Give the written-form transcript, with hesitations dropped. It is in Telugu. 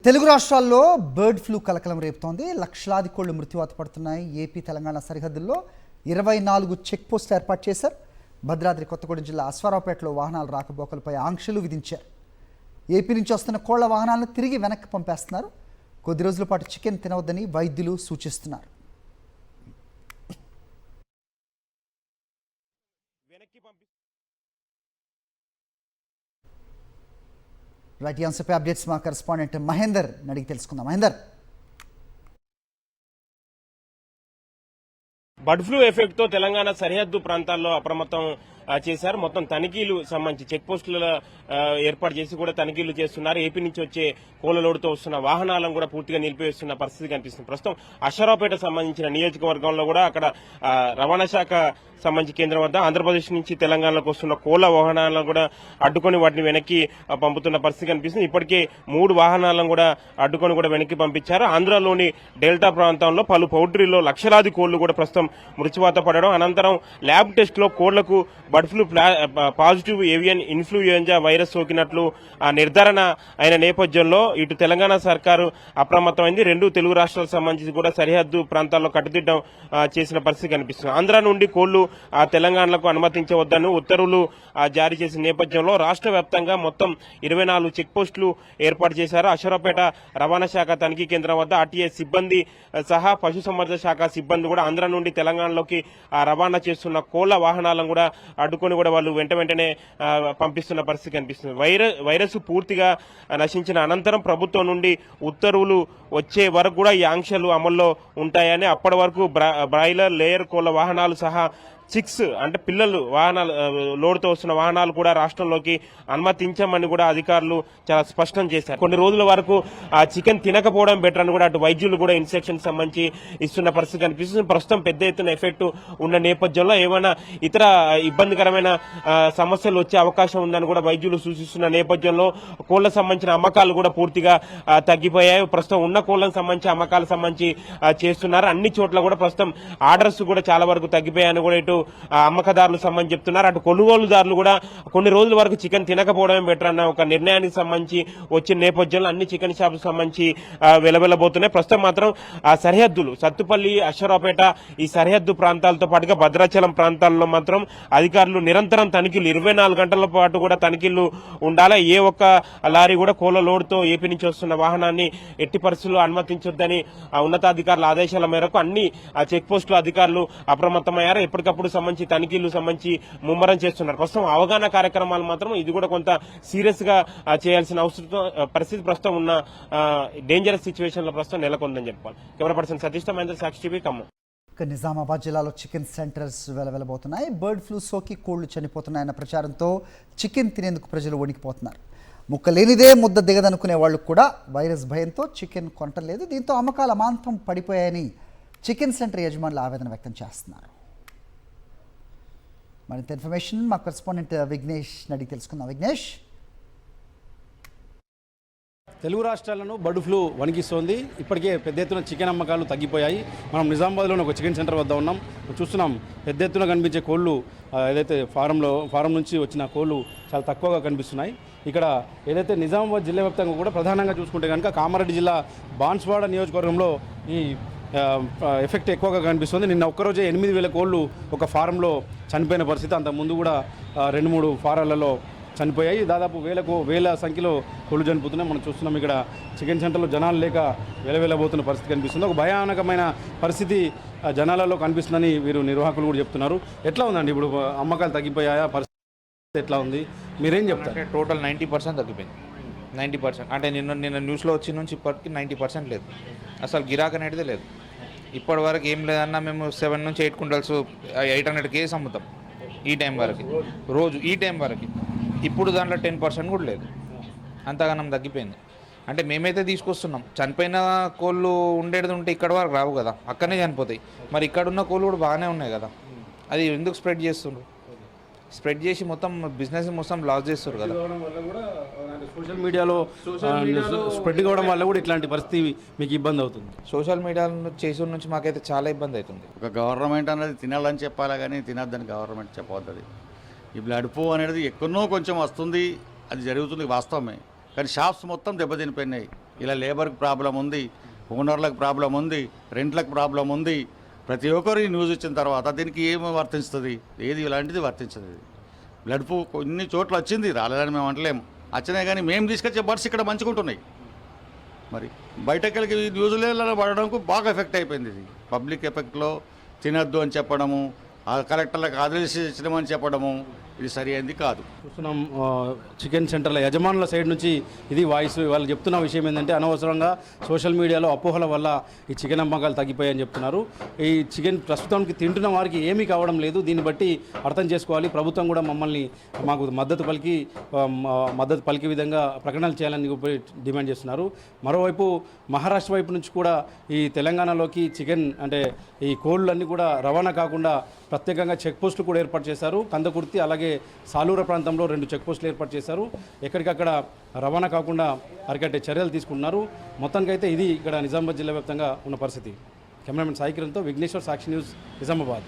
తెలుగు రాష్ట్రాల్లో బర్డ్ ఫ్లూ కలకలం రేపుతోంది. లక్షలాది కోళ్లు మృత్యువాత పడుతున్నాయి. ఏపీ తెలంగాణ సరిహద్దుల్లో 24 చెక్ పోస్టులు ఏర్పాటు చేశారు. భద్రాద్రి కొత్తగూడెం జిల్లా అశ్వారావుపేటలో వాహనాల రాకపోకలపై ఆంక్షలు విధించారు. ఏపీ నుంచి వస్తున్న కోళ్ల వాహనాలను తిరిగి వెనక్కి పంపేస్తున్నారు. కొద్ది రోజుల పాటు చికెన్ తినవద్దని వైద్యులు సూచిస్తున్నారు. రైట్, ఈ అంశంపై అప్డేట్స్ మా కరెస్పాండెంట్ మహేందర్ అడిగి తెలుసుకుందాం. మహేందర్, బర్డ్ ఫ్లూ ఎఫెక్ట్ తో తెలంగాణ సరిహద్దు ప్రాంతాల్లో అప్రమత్తం చేశారు. మొత్తం తనిఖీలు సంబంధించి చెక్ పోస్టుల ఏర్పాటు చేసి కూడా తనిఖీలు చేస్తున్నారు. ఏపీ నుంచి వచ్చే కోళ్ల లోడుతో వస్తున్న వాహనాలను కూడా పూర్తిగా నిలిపివేస్తున్న పరిస్థితి కనిపిస్తుంది. ప్రస్తుతం అశ్వారావుపేట సంబంధించిన నియోజకవర్గంలో కూడా అక్కడ రవాణా శాఖ సంబంధించి కేంద్రం వద్ద ఆంధ్రప్రదేశ్ నుంచి తెలంగాణలోకి వస్తున్న కోళ్ల వాహనాలను కూడా అడ్డుకొని వాటిని వెనక్కి పంపుతున్న పరిస్థితి కనిపిస్తుంది. ఇప్పటికే 3 వాహనాలను కూడా అడ్డుకొని కూడా వెనక్కి పంపించారు. ఆంధ్రాలోని డెల్టా ప్రాంతంలో పలు పౌల్ట్రీలో లక్షలాది కోళ్లు కూడా ప్రస్తుతం మృత్యువాత పడడం, అనంతరం ల్యాబ్ టెస్ట్ లో కోళ్లకు bird flu positive avian influenza virus సోకినట్లు నిర్ధారణ అయిన నేపథ్యంలో ఇటు తెలంగాణ సర్కారు అప్రమత్తమైంది. 2 తెలుగు రాష్ట్రాలకు సంబంధించి కూడా సరిహద్దు ప్రాంతాల్లో కట్టుదిట్టం చేసిన పరిస్థితి కనిపిస్తుంది. ఆంధ్ర నుండి కోళ్లు తెలంగాణకు అనుమతించవద్దని ఉత్తర్వులు జారీ చేసిన నేపథ్యంలో రాష్ట్ర వ్యాప్తంగా మొత్తం 24 చెక్ పోస్టులు ఏర్పాటు చేశారు. అశ్వారావుపేట రవాణా శాఖ తనిఖీ కేంద్రం వద్ద ఆర్టీఏ సిబ్బంది సహా పశుసంవర్ధక శాఖ సిబ్బంది కూడా ఆంధ్ర నుండి తెలంగాణలోకి రవాణా చేస్తున్న కోళ్ల వాహనాలను కూడా అడ్డుకొని కూడా వాళ్ళు వెంటనే పంపిస్తున్న పరిస్థితి కనిపిస్తుంది. వైరస్ పూర్తిగా నశించిన అనంతరం ప్రభుత్వం నుండి ఉత్తర్వులు వచ్చే వరకు కూడా ఈ ఆంక్షలు అమల్లో ఉంటాయని, అప్పటి వరకు బ్రాయిలర్ లేయర్ కోళ్ల వాహనాలు సహా 6 అంటే పిల్లలు వాహనాలు లోడుతో వస్తున్న వాహనాలు కూడా రాష్ట్రంలోకి అనుమతించమని కూడా అధికారులు చాలా స్పష్టం చేశారు. కొన్ని రోజుల వరకు చికెన్ తినకపోవడం బెటర్ అని కూడా అటు వైద్యులు కూడా ఇన్స్ట్రక్షన్ సంబంధించి ఇస్తున్న పరిస్థితి కనిపిస్తుంది. ప్రస్తుతం పెద్ద ఎత్తున ఎఫెక్ట్ ఉన్న నేపథ్యంలో ఏమైనా ఇతర ఇబ్బందికరమైన సమస్యలు వచ్చే అవకాశం ఉందని కూడా వైద్యులు సూచిస్తున్న నేపథ్యంలో కోళ్లకు సంబంధించిన అమ్మకాలు కూడా పూర్తిగా తగ్గిపోయాయి. ప్రస్తుతం ఉన్న కోళ్లకు సంబంధించి అమ్మకాలకు సంబంధించి చేస్తున్నారు. అన్ని చోట్ల కూడా ప్రస్తుతం ఆర్డర్స్ కూడా చాలా వరకు తగ్గిపోయాయని కూడా ఇటు అమ్మకదారులు సంబంధించి చెప్తున్నారు. అటు కొనుగోలుదారులు కూడా కొన్ని రోజుల వరకు చికెన్ తినకపోవడమే బెటర్ అన్న ఒక నిర్ణయానికి సంబంధించి వచ్చిన నేపథ్యంలో అన్ని చికెన్ షాప్స్ సంబంధించి వెలవెలబోతున్నాయి. ప్రస్తుతం మాత్రం సరిహద్దులు సత్తుపల్లి, అశ్వారావుపేట ఈ సరిహద్దు ప్రాంతాలతో పాటుగా భద్రాచలం ప్రాంతాల్లో మాత్రం అధికారులు నిరంతరం తనిఖీలు 24 గంటల పాటు కూడా తనిఖీలు ఉండాలి. ఏ ఒక్క లారీ కూడా కోళ్ల లోడుతో ఏపీ నుంచి వస్తున్న వాహనాన్ని ఎట్టి పరిస్థితుల్లో అనుమతించొద్దని ఉన్నతాధికారుల ఆదేశాల మేరకు అన్ని చెక్ పోస్టుల అధికారులు అప్రమత్తమయ్యారు. ఎప్పటికప్పుడు సంబంధించి తనిఖీలు సంబంధించి ముమ్మరం చేస్తున్నారు. ప్రస్తుతం అవగాహన కార్యక్రమాలు మాత్రం ఇది కూడా కొంత సీరియస్ గా చేయాల్సిన పరిస్థితి ప్రస్తుతం ఉన్న డేంజరస్ సిచ్యువేషన్ లో ప్రస్తుతం నెలకొందని చెప్పాలి. కెమెరా పర్సన్ సతీష్ తో మహేందర్, సాక్షి టీవీ, ఖమ్మం. నిజామాబాద్ జిల్లాలో చికెన్ సెంటర్స్ వెలవెలబోతున్నాయి. బర్డ్ ఫ్లూ సోకి కోళ్లు చనిపోతున్నాయన్న ప్రచారంతో చికెన్ తినేందుకు ప్రజలు వణికిపోతున్నారు. ముక్క లేనిదే ముద్ద దిగదనుకునే వాళ్ళు కూడా వైరస్ భయంతో చికెన్ కొనటం లేదు. దీంతో అమ్మకాల అమాంతం పడిపోయాయని చికెన్ సెంటర్ యజమానులు ఆవేదన వ్యక్తం చేస్తున్నారు. మరింత ఇన్ఫర్మేషన్ మా కరెస్పాండెంట్ విఘ్నేష్ అడిగి తెలుసుకుందాం. విఘ్నేష్, తెలుగు రాష్ట్రాలను బర్డ్ ఫ్లూ వణికిస్తోంది. ఇప్పటికే పెద్ద ఎత్తున చికెన్ అమ్మకాలు తగ్గిపోయాయి. మనం నిజామాబాద్లోని ఒక చికెన్ సెంటర్ వద్ద ఉన్నాం. చూస్తున్నాం పెద్ద ఎత్తున కనిపించే కోళ్లు ఏదైతే ఫారం నుంచి వచ్చిన కోళ్లు చాలా తక్కువగా కనిపిస్తున్నాయి. ఇక్కడ ఏదైతే నిజామాబాద్ జిల్లా వ్యాప్తంగా కూడా ప్రధానంగా చూసుకుంటే కనుక కామారెడ్డి జిల్లా బాన్స్వాడ నియోజకవర్గంలో ఈ ఎఫెక్ట్ ఎక్కువగా కనిపిస్తుంది. నిన్న ఒక్కరోజే 8,000 కోళ్లు ఒక ఫారంలో చనిపోయిన పరిస్థితి. అంతకుముందు కూడా 2-3 ఫారాలలో చనిపోయాయి. దాదాపు వేల సంఖ్యలో కోళ్లు చనిపోతున్నాయి. మనం చూస్తున్నాం ఇక్కడ చికెన్ సెంటర్లో జనాలు లేక వెలవెలబోతున్న పరిస్థితి కనిపిస్తుంది. ఒక భయానకమైన పరిస్థితి జనాలలో కనిపిస్తుందని వీరు నిర్వాహకులు కూడా చెప్తున్నారు. ఎట్లా ఉందండి ఇప్పుడు అమ్మకాలు తగ్గిపోయాయా? పరిస్థితి ఎట్లా ఉంది, మీరేం చెప్తారు? టోటల్ 90% తగ్గిపోయింది. 90% అంటే నిన్న న్యూస్లో వచ్చిన నుంచి ఇప్పటికి 90% లేదు. అసలు గిరాక్ అనేది లేదు. ఇప్పటి వరకు ఏం లేదన్నా మేము 7 నుంచి 8 క్వింటల్స్ 800 కేజీస్ అమ్ముతాం ఈ టైం వరకు, రోజు ఈ టైం వరకు. ఇప్పుడు దాంట్లో 10% కూడా లేదు. అంతగానం తగ్గిపోయింది. అంటే మేమైతే తీసుకొస్తున్నాం. చనిపోయిన కోళ్ళు ఉండేది ఉంటే ఇక్కడ వరకు రావు కదా, అక్కడనే చనిపోతాయి. మరి ఇక్కడ ఉన్న కోళ్ళు కూడా బాగానే ఉన్నాయి కదా, అది ఎందుకు స్ప్రెడ్ చేస్తుండ్రు? స్ప్రెడ్ చేసి మొత్తం బిజినెస్ మొత్తం లాస్ చేస్తారు కదా. సోషల్ మీడియాలో స్ప్రెడ్ కావడం వల్ల కూడా ఇట్లాంటి పరిస్థితి మీకు ఇబ్బంది అవుతుంది. సోషల్ మీడియా చేసిన నుంచి మాకైతే చాలా ఇబ్బంది అవుతుంది. ఒక గవర్నమెంట్ అనేది తినాలని చెప్పాలా కానీ తినద్దని గవర్నమెంట్ చెప్పవద్దు. అది ఈ బ్లడ్ ఫ్లూ అనేది ఎక్కడో కొంచెం వస్తుంది, అది జరుగుతుంది వాస్తవమే. కానీ షాప్స్ మొత్తం దెబ్బతినిపోయినాయి. ఇలా లేబర్కి ప్రాబ్లం ఉంది, ఓనర్లకు ప్రాబ్లం ఉంది, రెంట్లకు ప్రాబ్లం ఉంది. ప్రతి ఒక్కరు ఈ న్యూస్ ఇచ్చిన తర్వాత దీనికి ఏమి వర్తిస్తుంది? ఏది ఇలాంటిది వర్తించదు. ఇది బ్లడ్ ప్రూఫ్ కొన్ని చోట్ల వచ్చింది, రాలేదని మేము అంటలేము, వచ్చినాయి కానీ మేము తీసుకొచ్చే బర్డ్స్ ఇక్కడ మంచుకుంటున్నాయి. మరి బయటకెళ్ళి ఈ న్యూస్లలో పడడానికి బాగా ఎఫెక్ట్ అయిపోయింది. ఇది పబ్లిక్ ఎఫెక్ట్లో తినద్దు అని చెప్పడము, ఆ కలెక్టర్లకు ఆదేశించడమని చెప్పడము, ఇది సరి అయింది కాదు. చూస్తున్నాం చికెన్ సెంటర్ల యజమానుల సైడ్ నుంచి ఇది వాయిస్. వాళ్ళు చెప్తున్న విషయం ఏంటంటే అనవసరంగా సోషల్ మీడియాలో అపోహల వల్ల ఈ చికెన్ అమ్మకాలు తగ్గిపోయాయని చెప్తున్నారు. ఈ చికెన్ ప్రస్తుతానికి తింటున్న వారికి ఏమీ కావడం లేదు. దీన్ని బట్టి అర్థం చేసుకోవాలి. ప్రభుత్వం కూడా మాకు మద్దతు పలికే విధంగా ప్రకటనలు చేయాలని డిమాండ్ చేస్తున్నారు. మరోవైపు మహారాష్ట్ర వైపు నుంచి కూడా ఈ తెలంగాణలోకి చికెన్ అంటే ఈ కోళ్ళన్నీ కూడా రవాణా కాకుండా ప్రత్యేకంగా చెక్ పోస్టులు కూడా ఏర్పాటు చేశారు. కందకుర్తి అలాగే సాలూర ప్రాంతంలో 2 చెక్ పోస్టులు ఏర్పాటు చేశారు. ఎక్కడికక్కడ రవాణా కాకుండా అరికట్టే చర్యలు తీసుకుంటున్నారు. మొత్తానికైతే ఇది ఇక్కడ నిజామాబాద్ జిల్లా వ్యాప్తంగా ఉన్న పరిస్థితి. కెమెరామెన్ సాయి కిరణ్తో విఘ్నేశ్వర్, సాక్షి న్యూస్, నిజామాబాద్.